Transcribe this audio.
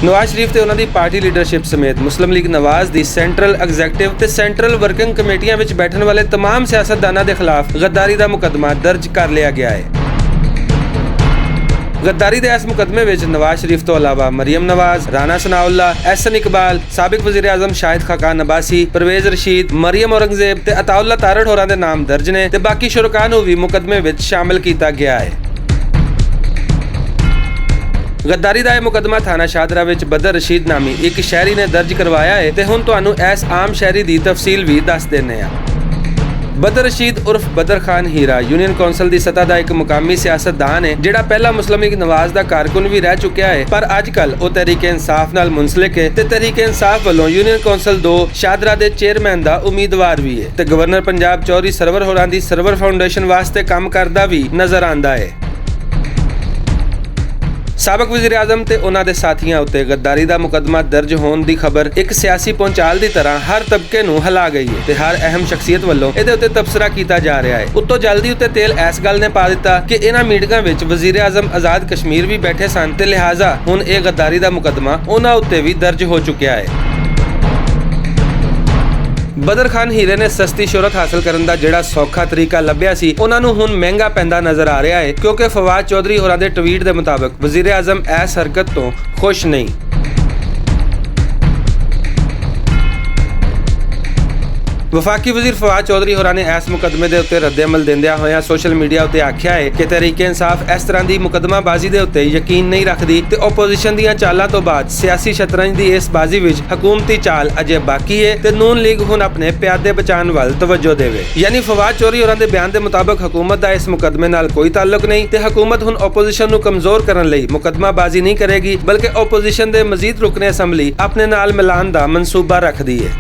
ਨਵਾਜ਼ ਸ਼ਰੀਫ ਤੇ ਉਹਨਾਂ ਦੀ party leadership ਸਮੇਤ ਮੁਸਲਿਮ ਲੀਗ ਨਵਾਜ਼ ਦੀ ਸੈਂਟਰਲ ਐਗਜ਼ੈਕਟਿਵ ਤੇ ਸੈਂਟਰਲ ਵਰਕਿੰਗ ਕਮੇਟੀਆਂ ਵਿੱਚ ਬੈਠਣ ਵਾਲੇ तमाम ਸਿਆਸਤਦਾਨਾਂ ਦੇ ਖਿਲਾਫ ਗੱਦਾਰੀ ਦਾ ਮੁਕੱਦਮਾ ਦਰਜ ਕਰ ਲਿਆ ਗਿਆ ਹੈ। गद्दारी के इस मुकदमे में नवाज शरीफ तो अलावा मरियम नवाज, राना सनाउल्ला, एहसन इकबाल, साबिक वज़ीर आज़म शाहिद खाकान अब्बासी, परवेज रशीद, मरियम औरंगजेब ते अताउल्ला तारड़ होरां दे नाम दर्ज ने ते बाकी शुरकां नूं भी मुकदमे में शामिल किया गया है। गद्दारी का यह मुकदमा थाना शाहदरा विच बदर रशीद नामी एक शहरी ने दर्ज करवाया है ते हुण तुहानूं इस आम शहरी की तफसील भी दस देने आ। बदर रशीद उर्फ बदर खान हीरा यूनियन कौंसल की सतह का एक मुकामी सियासतदान है जिहड़ा पहला मुस्लिम लीग नवाज का कारकुन भी रह चुका है, पर अजकल वो तहरीके इंसाफ नाल मुंसलिक है ते तहरीके इंसाफ वालों यूनियन कौंसल 2 शाहदरा के चेयरमैन का उम्मीदवार भी है ते गवर्नर पंजाब चौधरी सरवर होरां दी सरवर फाउंडेशन वास्ते काम करदा भी नजर आंदा है। साबिक वज़ीर आज़म ते उन्हां दे साथियां उत्ते गद्दारी दा मुकदमा दर्ज होण दी खबर एक सियासी पहुंचाल दी तरह हर तबके नूं हिला गई है ते हर अहम शख्सियत वल्लों इहदे उत्ते तबसरा कीता जा रहा है। उत्तों जल्दी उत्ते तेल इस गल ने पा दिता कि इन्हां मीटिंगां विच वज़ीर आज़म आज़ाद कश्मीर भी बैठे सन ते लिहाजा हुण इह गद्दारी दा मुकदमा उन्हां उत्ते भी दर्ज हो चुकिया है। बदर खान हीरे ने सस्ती शोहरत हासिल करने का जिहड़ा सौखा तरीका लभ्या सी उन्हां नूं हुण महंगा पैंदा नजर आ रहा है, क्योंकि फवाद चौधरी होरां दे ट्वीट के मुताबिक वज़ीर आज़म इस हरकत तो खुश नहीं। वफाकी वज़ीर फवाद चौधरी होरां ने इस मुकदमे के उत्ते रद्द-ए-अमल देंदियां होइयां सोशल मीडिया उत्ते आख्या है कि तहरीके इंसाफ इस तरह की मुकदमाबाजी के उत्ते यकीन नहीं रखती ते ओपोजिशन दीयां चालां तो बाद सियासी शतरंज की इस बाजी विच हुकूमती चाल अजे बाकी है ते नून लीग हुण अपने प्यादे बचाण वल तवज्जो देवे। यानी फवाद चौधरी होरां दे बयान के मुताबिक हुकूमत का इस मुकदमे नाल कोई ताल्लुक नहीं ते हुकूमत हुण ओपोजिशन नूं कमजोर करन लई मुकदमाबाजी नहीं करेगी, बल्कि ओपोजिशन के मजीद रुकने असैंबली अपने नाल मिलाण दा मनसूबा रखदी है।